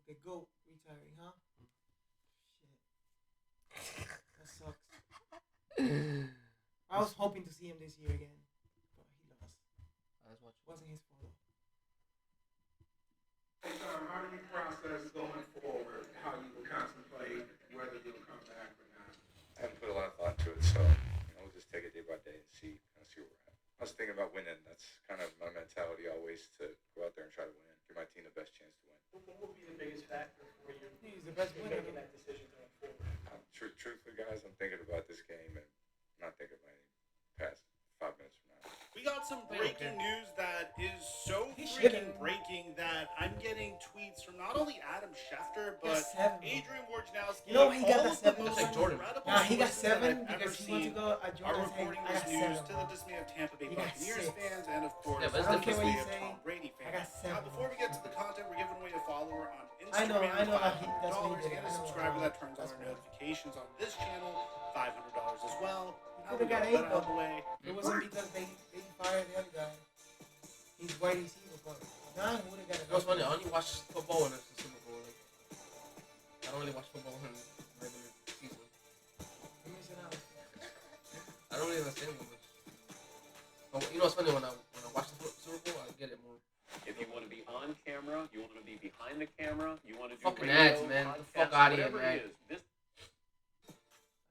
the GOAT retiring, huh? Shit. That sucks. I was hoping to see him this year again, but he lost. Wasn't his fault. Hey, Tom, how do you process going forward? How you will contemplate whether you'll come back or not? I haven't put a lot of thought to it, so we'll just take it day by day and see where we're at. I was thinking about winning. That's kind of my mentality always, to go out there and try to win, give my team the best chance to win. What will be the biggest factor for you He's the best winner. making that decision going forward? Truthfully, guys, I'm thinking about this game and not thinking about any past 5 minutes from now. We got some breaking news that is so He freaking shouldn't. breaking that I'm getting tweets from not only Adam Schefter, but Got 7. Adrian Wojnarowski. You know he got all that of the 7? most Like Jordan. incredible Nah, he got sources that 7 I've ever because he wants to seen go at are Jordan's saying, reporting I this got news 7. to the dismay of Tampa Bay He got Buccaneers 6. fans and, of course, Yeah, but it's the different. dismay What of you Tom say. Brady I fans. got 7. Now, before we get to the content, we're giving away a follower on I know, Instagram, that he- that's what $500, he did. and I a know. subscriber that turns on That's our what- notifications on this channel, $500 as well. Now could've we got got 8 that out of the way. It wasn't because they fired the other guy. He's wide receiver, but 9 would have got it. You know what's funny? I only watch football when it's the Super Bowl. Like, I don't really watch football in regular season. You're missing out. I don't really understand that much. But you know what's funny? When I watch the Super Bowl, I get it more. If you want to be on camera, you want to be behind the camera, you want to do Fucking radio, ads, man. Get the podcast, fuck outta here, whatever man. it is. This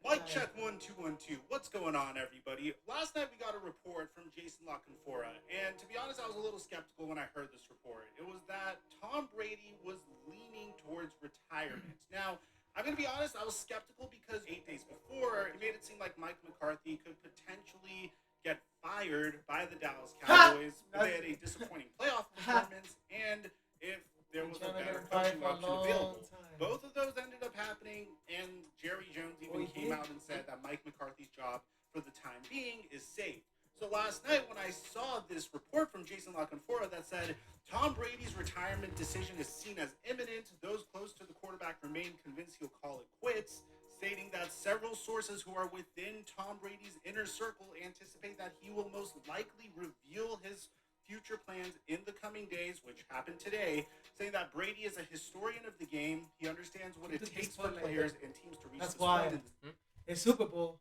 Mic check 1 2 1 2. What's going on, everybody? Last night we got a report from Jason La Canfora, and to be honest, I was a little skeptical when I heard this report. It was that Tom Brady was leaning towards retirement. Now, I'm going to be honest, I was skeptical because 8 days before, it made it seem like Mike McCarthy could potentially get fired by the Dallas Cowboys if they had a disappointing playoff performance, and if there was a better coaching option available. Both of those ended up happening, and Jerry Jones even came out and said that Mike McCarthy's job for the time being is safe. So last night when I saw this report from Jason La Canfora that said Tom Brady's retirement decision is seen as imminent, those close to the quarterback remain convinced he'll call it quits, stating that several sources who are within Tom Brady's inner circle anticipate that he will most likely reveal his future plans in the coming days, which happened today, saying that Brady is a historian of the game. He understands what it takes for players and teams to reach That's this why point. the Super Bowl,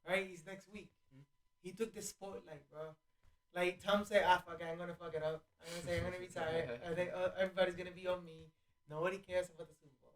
right? He's next week. He took the spotlight, bro. Like Tom said, fuck it, I'm gonna fuck it up. I'm gonna retire. I think everybody's gonna be on me. Nobody cares about the Super Bowl.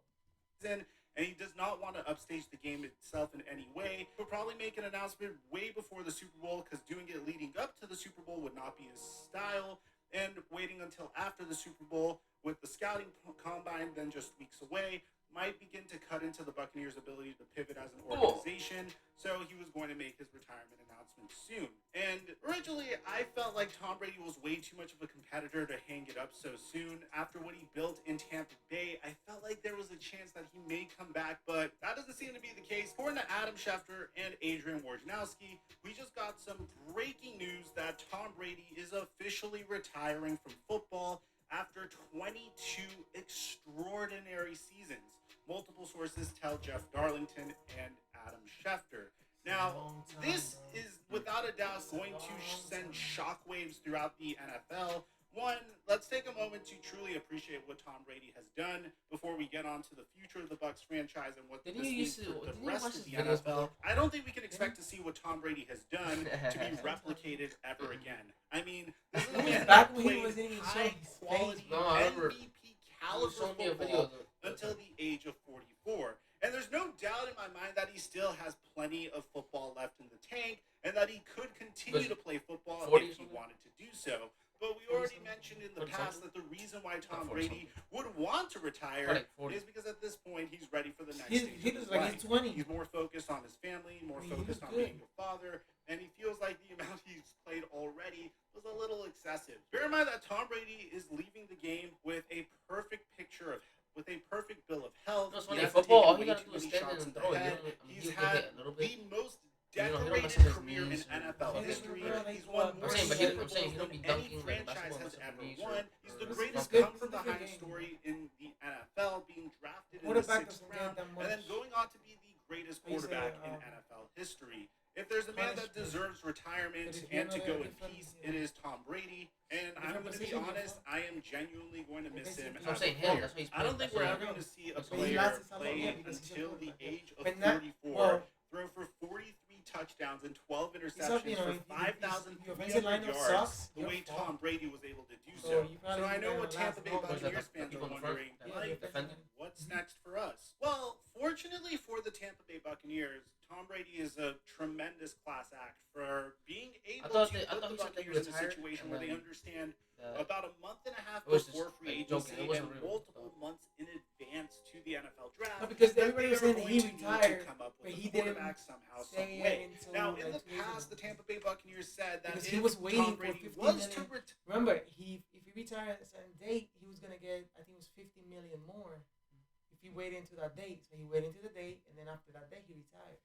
And he does not want to upstage the game itself in any way. He'll probably make an announcement way before the Super Bowl because doing it leading up to the Super Bowl would not be his style. And waiting until after the Super Bowl with the scouting combine then just weeks away might begin to cut into the Buccaneers' ability to pivot as an organization. So he was going to make his retirement announcement soon. And originally, I felt like Tom Brady was way too much of a competitor to hang it up so soon. After what he built in Tampa Bay, I felt like there was a chance that he may come back, but that doesn't seem to be the case. According to Adam Schefter and Adrian Wojnarowski, we just got some breaking news that Tom Brady is officially retiring from football after 22 extraordinary seasons. Multiple sources tell Jeff Darlington and Adam Schefter. Now, this is without a doubt going to send shockwaves throughout the NFL. One, let's take a moment to truly appreciate what Tom Brady has done before we get on to the future of the Bucs franchise and what this means for the rest of the NFL. I don't think we can expect to see what Tom Brady has done to be replicated ever again. I mean, this is a man that played high-quality MVP caliber football until the age of 44. And there's no doubt in my mind that he still has plenty of football left in the tank and that he could continue to play football if he wanted to do so. But we already mentioned in the past that the reason why Tom Brady would want to retire is because at this point he's ready for the next stage of his life. He's 20. He's more focused on his family, more focused on being a father, and he feels like the amount he's played already was a little excessive. Bear in mind that Tom Brady is leaving the game with a perfect picture of with a perfect bill of health. No, it's He funny, hasn't football, all taken you way gotta too do is many stand shots in in and the throw it. head. You He's don't had hit a little bit. the most You don't decorated mess up his career in knees NFL and- history. He's I'm won more saying, but Super I'm saying he Bowls don't be than any dunking like franchise basketball has mess up ever his knees won. or- He's the or greatest good. come from It's a good behind game. story in the NFL, being drafted in the Quarterback 6th doesn't get round, that and then much. going on to be the greatest How you say, quarterback in NFL history. If there's a man that punishment. deserves retirement But if you and to know go the in difference, peace, yeah. it is Tom Brady. And But I'm going to be position, honest. I am genuinely going to miss him. That's what I'm as a saying. Him. player. That's what he's I don't playing. think That's we're what ever he- going to see a that's But he what player lasted so long, play yeah, because he's a until the quarterback, yeah. age of But not- 34, well- throw for 43 touchdowns and 12 It's up, interceptions you know, for if your offensive 5,300 lineup yards, sucks, the your way fault. Tom Brady was able to do So so. you probably So I know gonna what Tampa last Bay long. What is that, Buccaneers the fans people are in the front? wondering, Yeah, Mike, the defending? what's next for us? Well, fortunately for the Tampa Bay Buccaneers, Tom Brady is a tremendous class act for being able thought to he put the said that he Buccaneers in a retired, situation and where they then understand the- about a month and a half It was just, before free like, agency joking. It wasn't and real. multiple months in advance to the NFL draft. No, because that everybody they was are saying that he going to need to retired, come up with but a he didn't quarterback somehow, say some it way. until, Now, like, in the 2 days past, ago. the Tampa Bay Buccaneers said that Because if he was waiting Tom for Brady 50 was million. to Remember, if he retired at a certain date, he was gonna get, I think it was 50 million more. If he waited until that date, so he waited until the date, and then after that date, he retired.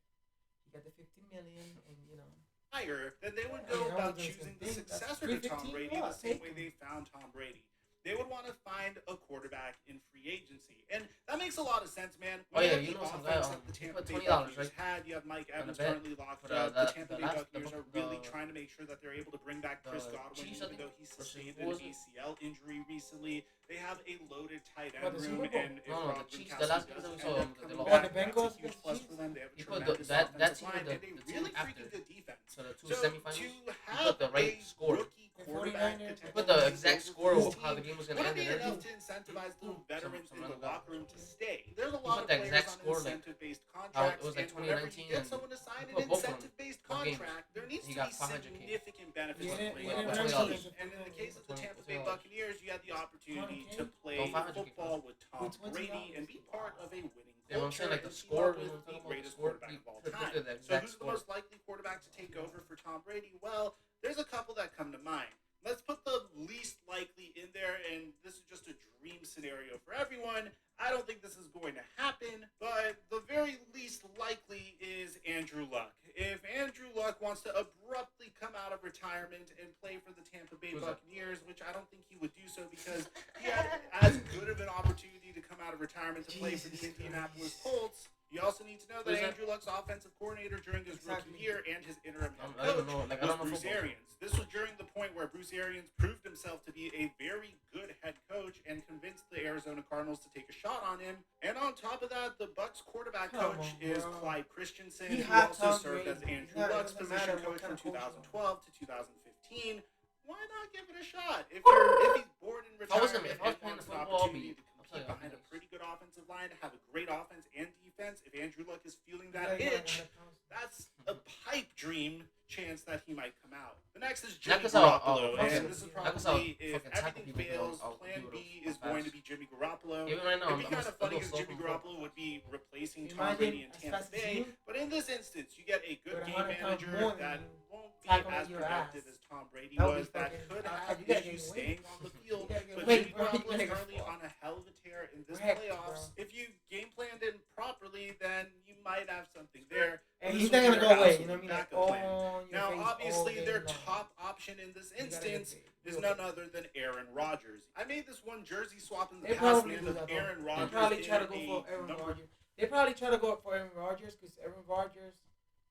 He got the 50 million, and you know. higher, then they would Yeah, go you know, about there's choosing some the things, that's successor to Tom 315 Brady the plus, same take way him. they found Tom Brady. They would want to find a quarterback in free agency. And that makes a lot of sense, man. Oh, yeah, Look at you the know some offense guy, that the he Tampa put Bay $20, Buccaneers right? had. You have Mike On a Evans bet currently locked for up. The Tampa the Bay last- Buccaneers the- are really the- trying to make sure that they're able to bring back Chris the Godwin, Chiefs, I even think, though he versus- sustained who an was it? ACL injury recently. They have a loaded tight What, end the room, Super Bowl? and if No, Rob the Chiefs, Gronkowski the last does game we end saw, up they coming lost. back, the that's Bengals a huge against plus Chiefs? for them. They have a He put tremendous that offensive team line with and a the really team after. freaking good defense. So the two So semifinals, to he have put the right a score. rookie The quarterback 49ers, potentially He put the take exact over score for his of how the team game was gonna would end. be And enough everything. to incentivize the veterans some in the random guy. locker room to stay. There's a He lot put of the players exact on score, like, incentive-based how contracts, it was like and whenever you 2019, get and someone to sign he an put both of them, incentive-based both games. contract, there needs He to got be 500K. significant benefits Yeah, to yeah, playing yeah, for $20. the team. And in the case of the Tampa Bay $20. Buccaneers, you had the opportunity to 20K? play Oh, 500K. football with Tom With $20. Brady and be part of a winning Yeah, I'm culture saying, like, the and team score, up you know, with talking the about the greatest score, quarterback he of all put time. the So exact who's the score. most likely quarterback to take over for Tom Brady? Well, there's a couple that come to mind. Let's put the least likely in there, and this is just a dream scenario for everyone. I don't think this is going to happen, but the very least likely is Andrew Luck. If Andrew Luck wants to abruptly come out of retirement and play for the Tampa Bay Who's that? Buccaneers, which I don't think he would do so because he had as good of an opportunity to come out of retirement to play for the Jesus Indianapolis Christ. Colts. You also need to know that Who's that? Andrew Luck's offensive coordinator during his Exactly. rookie year and his interim head I don't coach know, like, I was don't know Bruce football. Arians. This was during the point where Bruce Arians proved himself to be a very good head coach and convinced the Arizona Cardinals to take a shot on him. And on top of that, the Bucks quarterback Come coach on, is bro. Clyde Christensen, He who had also Tom served as Brady. Andrew Yeah, it Luck's doesn't position matter what coach kind from of coach you 2012 to 2015. Why not give it a shot? If he's bored in If I was retirement him, if I was and playing wants the an football, I'll opportunity be- to I'll tell compete you, I'll be behind a nice. pretty good offensive line, to have a great offense and defense, if Andrew Luck is feeling Yeah, that yeah, itch, that's a pipe dream chance that he might come out. The next is Not Jimmy 'cause I'll- Garoppolo, fucking- and this is not 'cause I'll probably, if fucking tackle everything people, but fails, I'll plan do B it is fast. going to be Jimmy Garoppolo. Even right now, It'd be I'm kind of funny still because slow Jimmy from Garoppolo would be replacing Tom Imagine Brady in as Tampa fast as Bay, you, but in this instance, you get a good with game 100 pounds manager more than that you, won't be tackling as your productive ass. as Tom Brady That would be was, that fucking- could you have gotta gain issues weight. staying on the field. You gotta gain But weight, Jimmy bro. You Garoppolo gotta is get currently fucked. on a hell of a tear in this Wrecked, playoffs. bro. If you game planned in properly, then you might have something there. And This he's will not be gonna their go away. You know absolute what I mean? Like, backup plan. on your Now, face all obviously, game their long. top option in this You gotta get instance big. is Real none big. other than Aaron Rodgers. I made this one jersey swap in the They past, probably man, do of that, bro. Aaron They Rodgers probably try to in go a for Aaron number. Rodgers. They probably try to go for Aaron Rodgers because Aaron Rodgers,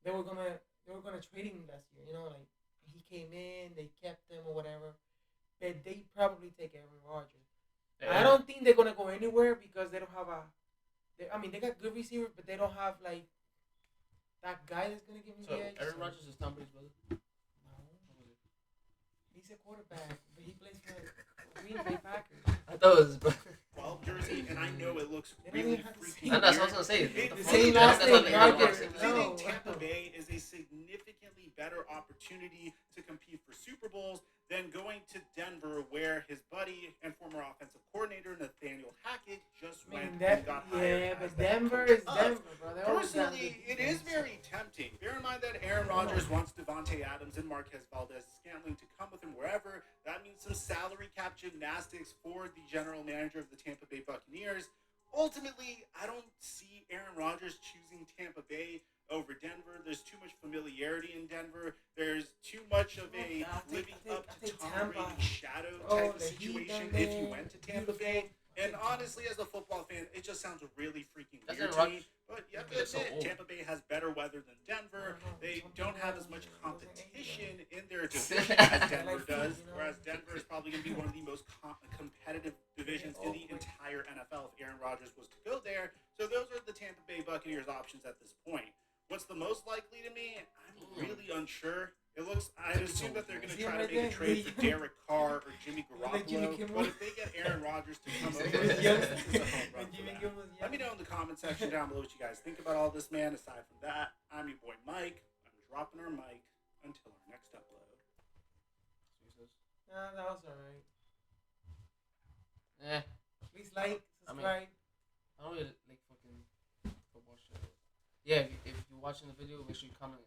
they were gonna trade him last year. You know, like he came in, they kept him or whatever. But they probably take Aaron Rodgers. I don't think they're gonna go anywhere because they don't have I mean, they got good receivers, but they don't have like that guy that's gonna give me So the edge. Aaron Rodgers is Tom Brady's brother. No, he's a quarterback, but he plays for Green Bay Packers. I thought it was his brother. 12 jersey, and I know it looks They don't really even have the freaking same- And that's what I weird. was gonna say. It- What the fuck? same last That's name, not Aaron Rodgers. Rodgers. No. Visiting Tampa Bay is a significantly better opportunity to compete for Super Bowls than going to Denver, where his buddy and former offensive coordinator Nathaniel Hackett just I went mean, that, and got hired. yeah, as but the head Denver coach is of. Denver, bro. They always got Personally, good it is defense. very tempting. Bear in mind that Aaron Rodgers wants Devontae Adams and Marquez Valdez-Scantling to come with him wherever. That means some salary cap gymnastics for the general manager of the Tampa Bay Buccaneers. Ultimately, I don't see Aaron Rodgers choosing Tampa Bay over Denver. There's too much familiarity in Denver. There's too much of a I think- living I up think to Tom Tampa. Brady's shadow Oh, type of the Heat situation down if you there, went to Tampa beautiful. Bay. And honestly, as a football fan, it just sounds really freaking That's weird Aaron to me. But you have to Rodgers is so admit, old. Tampa Bay has better weather than Denver. They don't have as much competition in their division as Denver does, whereas Denver is probably going to be one of the most competitive divisions in the entire NFL if Aaron Rodgers was to go there. So those are the Tampa Bay Buccaneers options at this point. What's the most likely to me? I'm really unsure. I'd assume that they're going to try to make a trade for Derek Carr or Jimmy Garoppolo. But if they get Aaron Rodgers to come over, this is a home run for them. Let me know in the comment section down below what you guys think about all this, man. Aside from that, I'm your boy Mike. I'm dropping our mic until our next upload. Nah, that was alright. Yeah. Please like, subscribe. I don't really like fucking football shit. Yeah, if you're watching the video, make sure you comment